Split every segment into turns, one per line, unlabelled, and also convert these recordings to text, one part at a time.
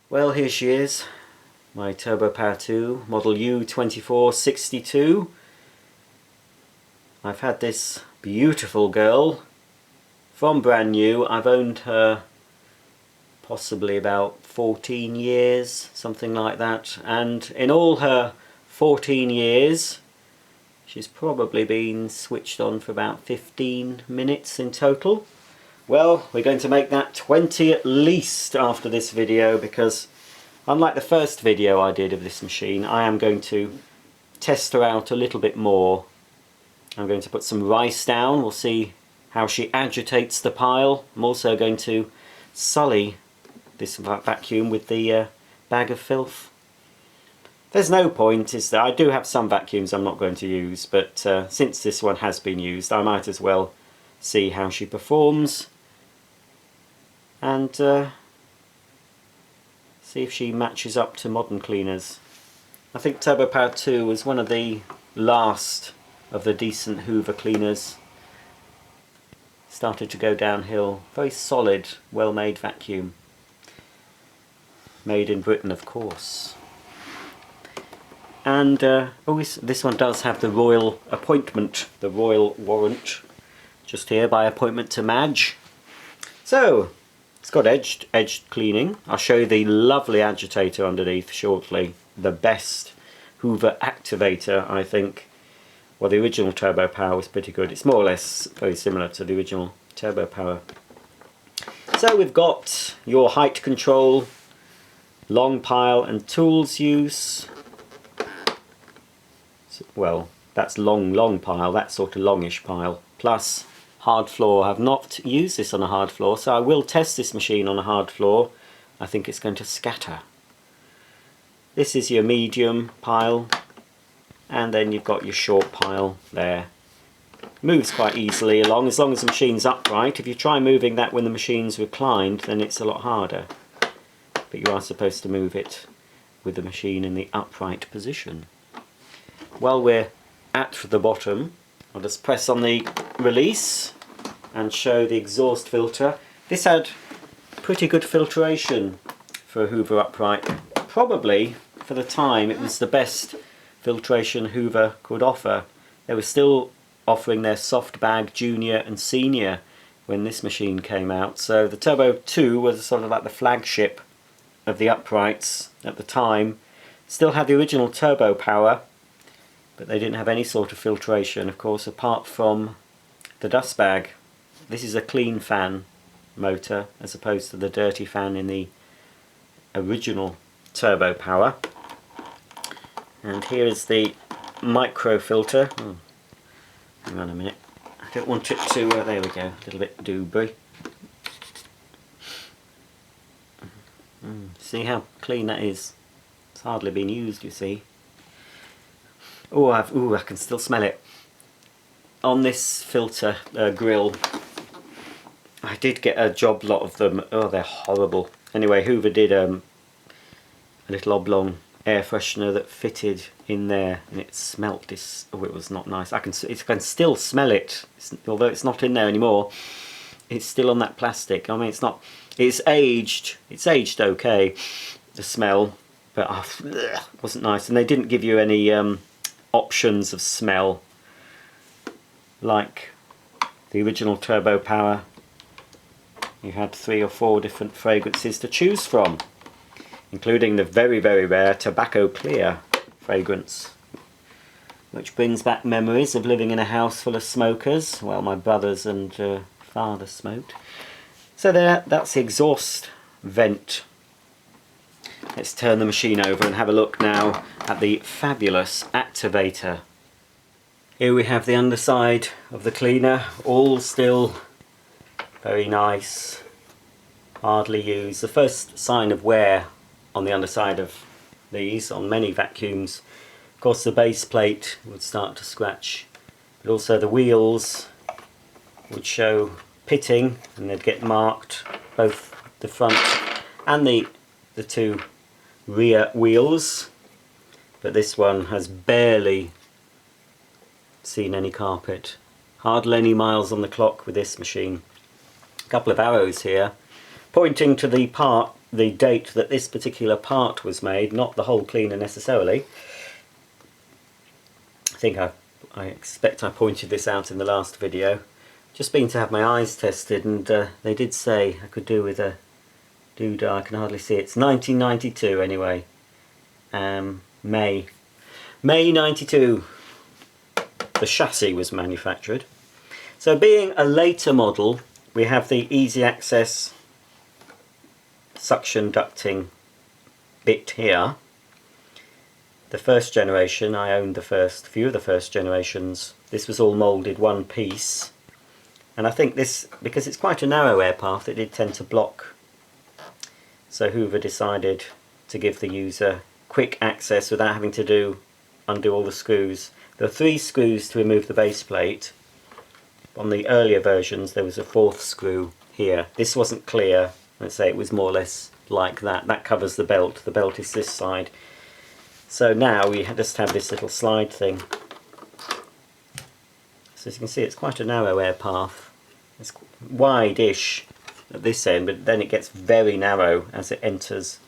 Well, here she is, my Turbopower 2, model U2462. I've had this beautiful girl from brand new. I've owned her possibly about 14 years, something like that, and in all her 14 years she's probably been switched on for about 15 minutes in total. Well, we're going to make that 20 at least after this video, because unlike the first video I did of this machine, I am going to test her out a little bit more. I'm going to put some rice down. We'll see how she agitates the pile. I'm also going to sully this vacuum with the bag of filth. There's no point, is there? I do have some vacuums I'm not going to use, but since this one has been used, I might as well see how she performs and see if she matches up to modern cleaners. I think Turbopower 2 was one of the last of the decent Hoover cleaners. Started to go downhill. Very solid, well-made vacuum. Made in Britain, of course. And this one does have the royal appointment, the royal warrant, just here, by appointment to Madge. So, it's got edged cleaning. I'll show you the lovely agitator underneath shortly. The best Hoover activator, I think. Well, the original Turbopower was pretty good. It's more or less very similar to the original Turbopower. So we've got your height control, long pile and tools use. Well, that's long pile, that sort of longish pile. Plus hard floor. I've not used this on a hard floor, so I will test this machine on a hard floor. I think it's going to scatter. This is your medium pile, and then you've got your short pile there. Moves quite easily along as long as the machine's upright. If you try moving that when the machine's reclined, then it's a lot harder. But you are supposed to move it with the machine in the upright position. While we're at the bottom, I'll just press on the release and show the exhaust filter. This had pretty good filtration for a Hoover upright. Probably, for the time, it was the best filtration Hoover could offer. They were still offering their soft bag junior and senior when this machine came out. So the Turbo 2 was sort of like the flagship of the uprights at the time. Still had the original Turbopower, but they didn't have any sort of filtration, of course, apart from the dust bag. This is a clean fan motor as opposed to the dirty fan in the original Turbopower. And here is the micro filter. Oh, hang on a minute. I don't want it to, there we go, a little bit doobry. See how clean that is? It's hardly been used, you see. Oh, I can still smell it. On this filter grill, I did get a job lot of them. Oh, they're horrible. Anyway, Hoover did a little oblong air freshener that fitted in there, and it smelt this. Oh, it was not nice. I can still smell it, although it's not in there anymore. It's still on that plastic. I mean, it's not. It's aged. It's aged okay, the smell, but it wasn't nice. And they didn't give you any options of smell like the original Turbopower. You had 3 or 4 different fragrances to choose from, including the very, very rare Tobacco Clear fragrance, which brings back memories of living in a house full of smokers. Well, my brothers and father smoked. So that's the exhaust vent. Let's turn the machine over and have a look now at the fabulous activator. Here we have the underside of the cleaner, all still very nice, hardly used. The first sign of wear on the underside of these, on many vacuums, of course the base plate would start to scratch, but also the wheels would show pitting and they'd get marked, both the front and the 2 rear wheels. But this one has barely seen any carpet. Hardly any miles on the clock with this machine. A couple of arrows here pointing to the part the date that this particular part was made, not the whole cleaner necessarily. I think I expect I pointed this out in the last video. Just been to have my eyes tested, and they did say I could do with a doodah. I can hardly see it. It's 1992 anyway. May 92 the chassis was manufactured. So being a later model, we have the easy access suction ducting bit here. The first generation, I owned the few of the first generations. This was all moulded one piece, and I think this, because it's quite a narrow air path, it did tend to block. So Hoover decided to give the user quick access without having to undo all the screws. There are 3 screws to remove the base plate. On the earlier versions there was a 4th screw here. This wasn't clear. Let's say it was more or less like that. That covers the belt. The belt is this side. So now we just have this little slide thing. So as you can see, it's quite a narrow air path. It's wide-ish at this end, but then it gets very narrow as it enters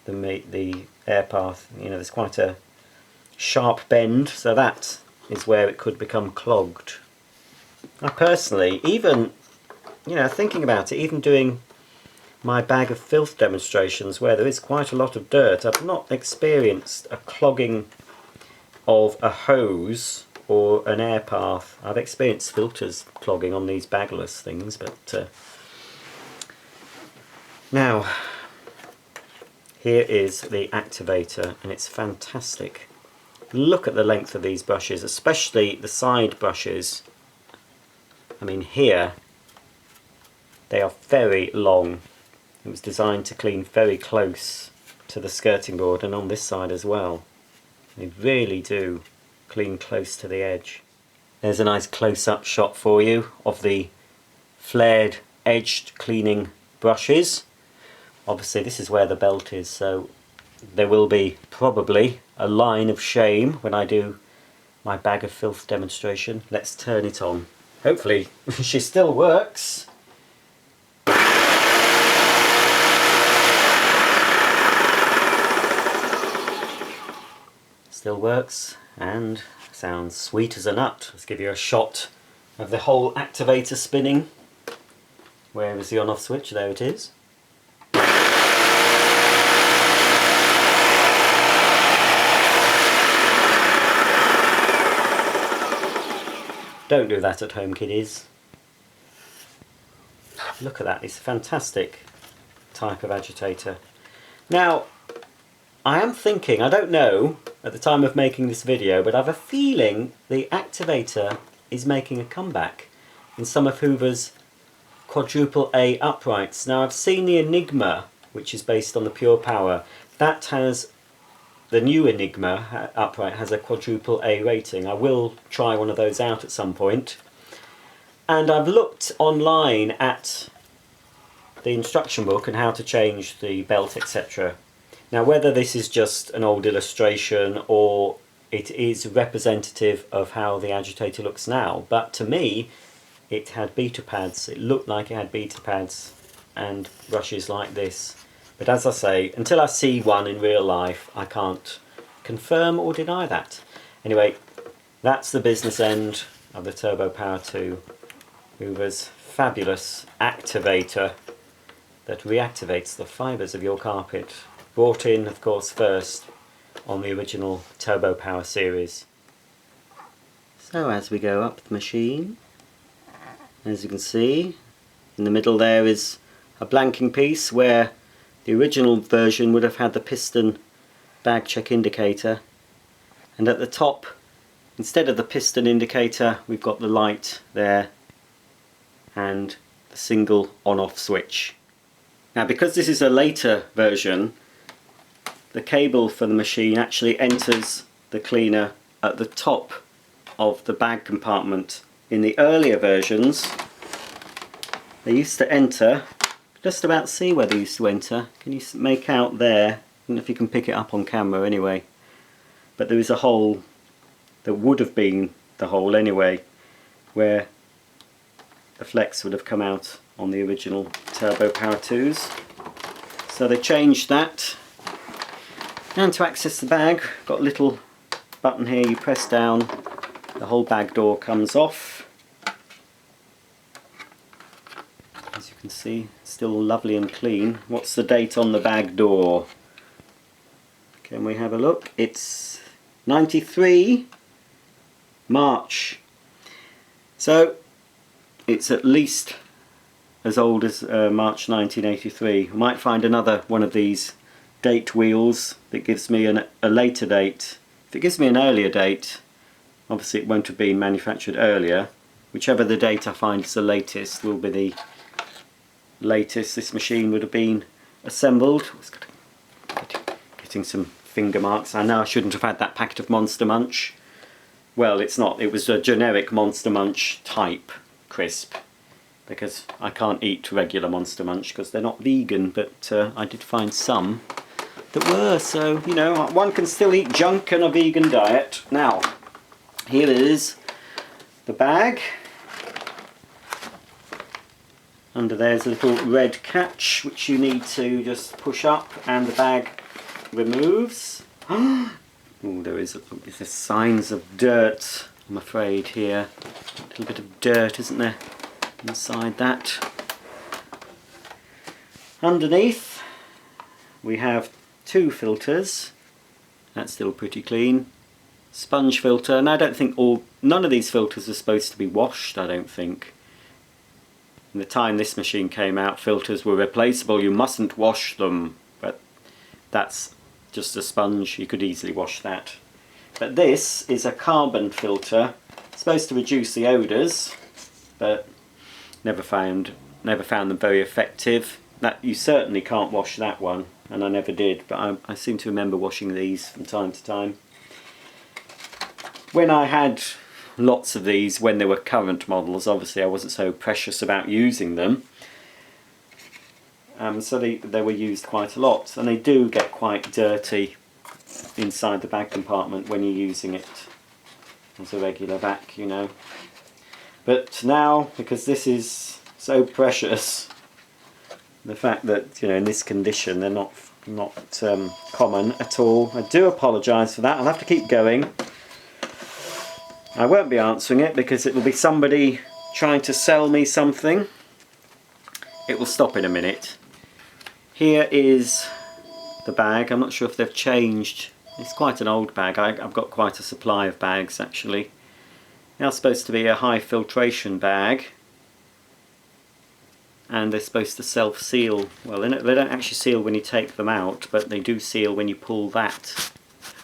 the air path. You know, there's quite a sharp bend, so that is where it could become clogged. I personally, even, you know, thinking about it, even doing my bag of filth demonstrations where there is quite a lot of dirt, I've not experienced a clogging of a hose or an air path. I've experienced filters clogging on these bagless things, but now here is the activator, and it's fantastic. Look at the length of these brushes, especially the side brushes. I mean, here they are very long. It was designed to clean very close to the skirting board, and on this side as well. They really do clean close to the edge. There's a nice close-up shot for you of the flared edged cleaning brushes. Obviously this is where the belt is, so there will be probably a line of shame when I do my bag of filth demonstration. Let's turn it on. Hopefully she still works. Still works and sounds sweet as a nut. Let's give you a shot of the whole activator spinning. Where is the on-off switch? There it is. Don't do that at home, kiddies. Look at that, it's a fantastic type of agitator. Now, I am thinking, I don't know at the time of making this video, but I have a feeling the activator is making a comeback in some of Hoover's quadruple A uprights. Now, I've seen the Enigma, which is based on the Pure Power. That has, the new Enigma upright has a quadruple A rating. I will try one of those out at some point. And I've looked online at the instruction book and how to change the belt, etc. Now, whether this is just an old illustration or it is representative of how the agitator looks now, but to me it had beta pads. It looked like it had beta pads and brushes like this. But as I say, until I see one in real life, I can't confirm or deny that. Anyway, that's the business end of the Turbopower 2, Hoover's fabulous activator that reactivates the fibres of your carpet. Brought in, of course, first on the original Turbopower series. So as we go up the machine, as you can see, in the middle there is a blanking piece where the original version would have had the piston bag check indicator, and at the top, instead of the piston indicator, we've got the light there and the single on-off switch. Now, because this is a later version, the cable for the machine actually enters the cleaner at the top of the bag compartment. In the earlier versions, they used to enter, just about see where they used to enter. Can you make out there? I don't know if you can pick it up on camera anyway. But there is a hole that would have been the hole anyway, where the flex would have come out on the original Turbopower 2s. So they changed that. And to access the bag, got a little button here, you press down, the whole bag door comes off. As you can see, still lovely and clean. What's the date on the bag door? Can we have a look? It's 93 March. So it's at least as old as March 1983. I might find another one of these date wheels that gives me a later date. If it gives me an earlier date, obviously it won't have been manufactured earlier. Whichever the date I find is the latest will be the latest this machine would have been assembled. Getting some finger marks. I know I shouldn't have had that packet of Monster Munch. Well, it's not. It was a generic Monster Munch type crisp, because I can't eat regular Monster Munch because they're not vegan, but I did find some that were, so you know, one can still eat junk on a vegan diet. Now, here is the bag. Under there's a little red catch which you need to just push up and the bag removes. Oh, there's signs of dirt, I'm afraid, here. A little bit of dirt, isn't there, inside that. Underneath we have two filters. That's still pretty clean. Sponge filter, and I don't think none of these filters are supposed to be washed, I don't think. In the time this machine came out, filters were replaceable, you mustn't wash them, but that's just a sponge, you could easily wash that. But this is a carbon filter, it's supposed to reduce the odours, but never found them very effective. That you certainly can't wash that one, and I never did, but I seem to remember washing these from time to time. When I had lots of these, when they were current models, obviously I wasn't so precious about using them, so they were used quite a lot, and they do get quite dirty inside the bag compartment when you're using it as a regular vac, you know. But now, because this is so precious, the fact that, you know, in this condition they're not common at all. I do apologise for that. I'll have to keep going. I won't be answering it because it will be somebody trying to sell me something. It will stop in a minute. Here is the bag. I'm not sure if they've changed. It's quite an old bag. I've got quite a supply of bags actually. Now it's supposed to be a high filtration bag, and they're supposed to self-seal. Well, they don't actually seal when you take them out, but they do seal when you pull that.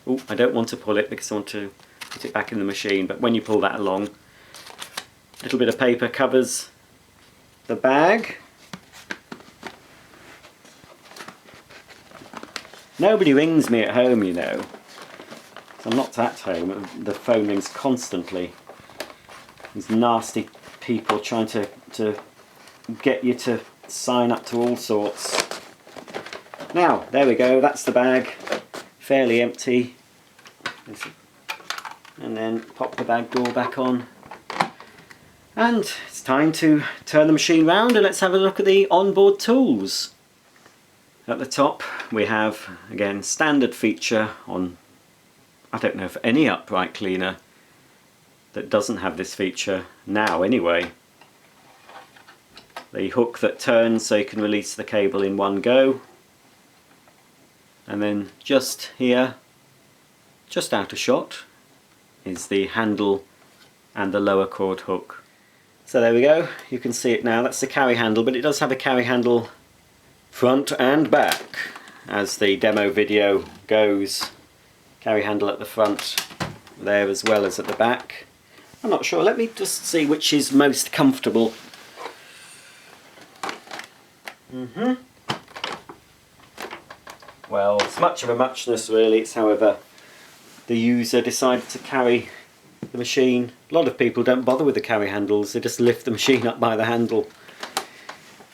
Oh, I don't want to pull it because I want to put it back in the machine, but when you pull that along, a little bit of paper covers the bag. Nobody rings me at home, you know. I'm not at home, the phone rings constantly. These nasty people trying to get you to sign up to all sorts. Now, there we go, that's the bag, fairly empty. And then pop the bag door back on. And it's time to turn the machine round, and let's have a look at the onboard tools. At the top we have, again, standard feature on, I don't know of any upright cleaner that doesn't have this feature now anyway. The hook that turns so you can release the cable in one go. And then just here, just out of shot, is the handle and the lower cord hook. So there we go, you can see it now, that's the carry handle, but it does have a carry handle front and back, as the demo video goes. Carry handle at the front there as well as at the back. I'm not sure, let me just see which is most comfortable. Well, it's much of a muchness really, it's however the user decided to carry the machine. A lot of people don't bother with the carry handles, they just lift the machine up by the handle,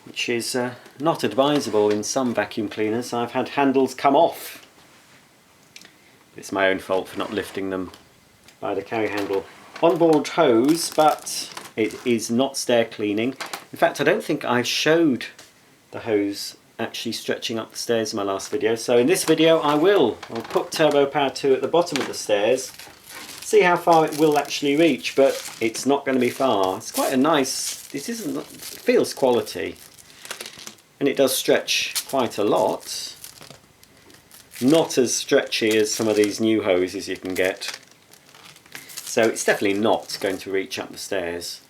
which is not advisable in some vacuum cleaners. I've had handles come off. It's my own fault for not lifting them by the carry handle. Onboard hose, but it is not stair cleaning. In fact, I don't think I showed the hose actually stretching up the stairs in my last video. So in this video I'll put Turbopower 2 at the bottom of the stairs, see how far it will actually reach, but it's not going to be far. It's quite a nice, it feels quality, and it does stretch quite a lot. Not as stretchy as some of these new hoses you can get. So it's definitely not going to reach up the stairs.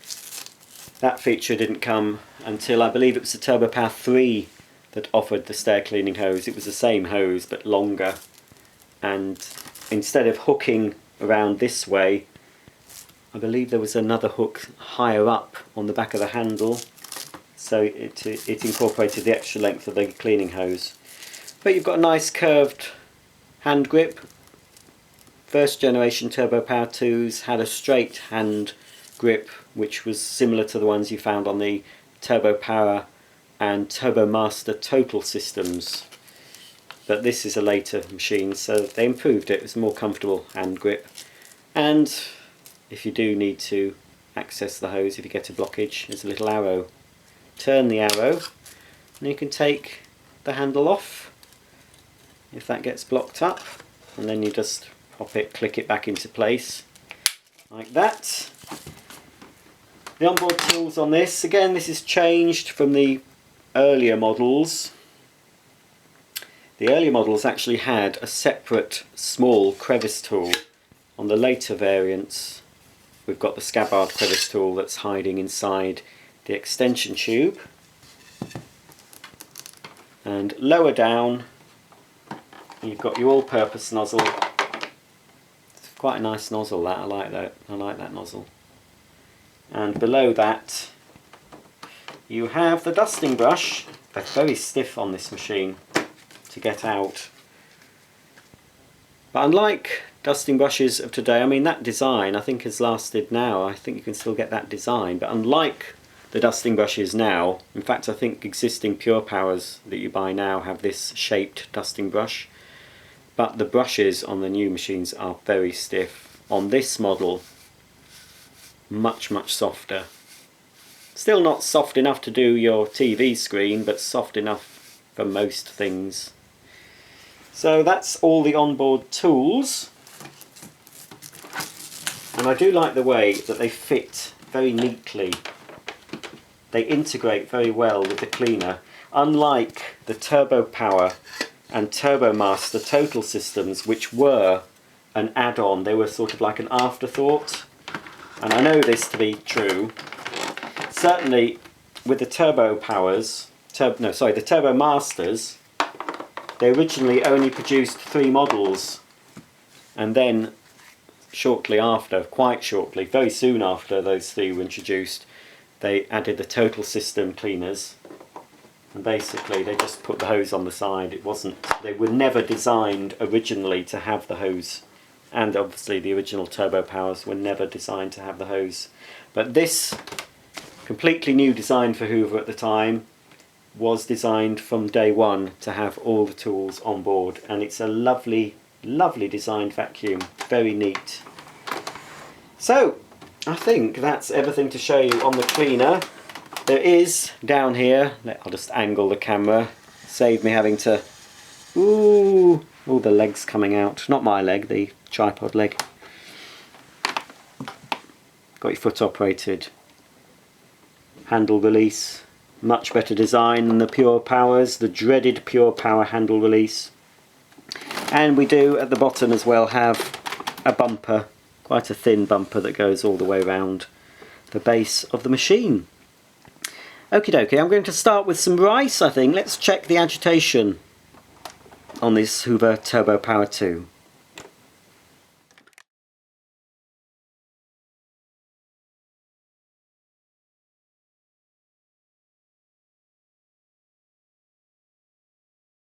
That feature didn't come until I believe it was the Turbopower 3 that offered the stair cleaning hose. It was the same hose but longer, and instead of hooking around this way, I believe there was another hook higher up on the back of the handle, so it incorporated the extra length of the cleaning hose. But you've got a nice curved hand grip. First generation Turbopower 2s had a straight hand grip, which was similar to the ones you found on the Turbopower and Turbomaster Total systems. But this is a later machine, so they improved it. It was a more comfortable hand grip. And if you do need to access the hose, if you get a blockage, there's a little arrow. Turn the arrow and you can take the handle off if that gets blocked up, and then you just pop it, click it back into place like that. The onboard tools on this, again, this is changed from the earlier models. The earlier models actually had a separate small crevice tool. On the later variants we've got the scabbard crevice tool that's hiding inside the extension tube. And lower down you've got your all-purpose nozzle. It's quite a nice nozzle, that. I like that nozzle. And below that you have the dusting brush. They're very stiff on this machine to get out. But unlike dusting brushes of today, I mean, that design I think has lasted now. I think you can still get that design, but unlike the dusting brushes now, in fact I think existing Pure Powers that you buy now have this shaped dusting brush, but the brushes on the new machines are very stiff. On this model, much softer. Still not soft enough to do your TV screen, but soft enough for most things. So that's all the onboard tools, and I do like the way that they fit very neatly. They integrate very well with the cleaner, unlike the Turbopower and Turbomaster Total systems, which were an add-on. They were sort of like an afterthought, and I know this to be true. Certainly with the Turbopowers, the Turbomasters, they originally only produced 3 models, and then shortly after, quite shortly, very soon after those 3 were introduced, they added the Total system cleaners, and basically they just put the hose on the side. They were never designed originally to have the hose, and obviously the original Turbopowers were never designed to have the hose. But this completely new design for Hoover at the time was designed from day one to have all the tools on board, and it's a lovely designed vacuum, very neat. So I think that's everything to show you on the cleaner. There is down here, I'll just angle the camera, save me having to, all the legs coming out, not my leg, the tripod leg. Got your foot operated handle release, much better design than the Pure Powers, the dreaded Pure Power handle release. And we do at the bottom as well have a bumper, quite a thin bumper that goes all the way around the base of the machine. Okie dokie, I'm going to start with some rice, I think. Let's check the agitation on this Hoover Turbopower 2.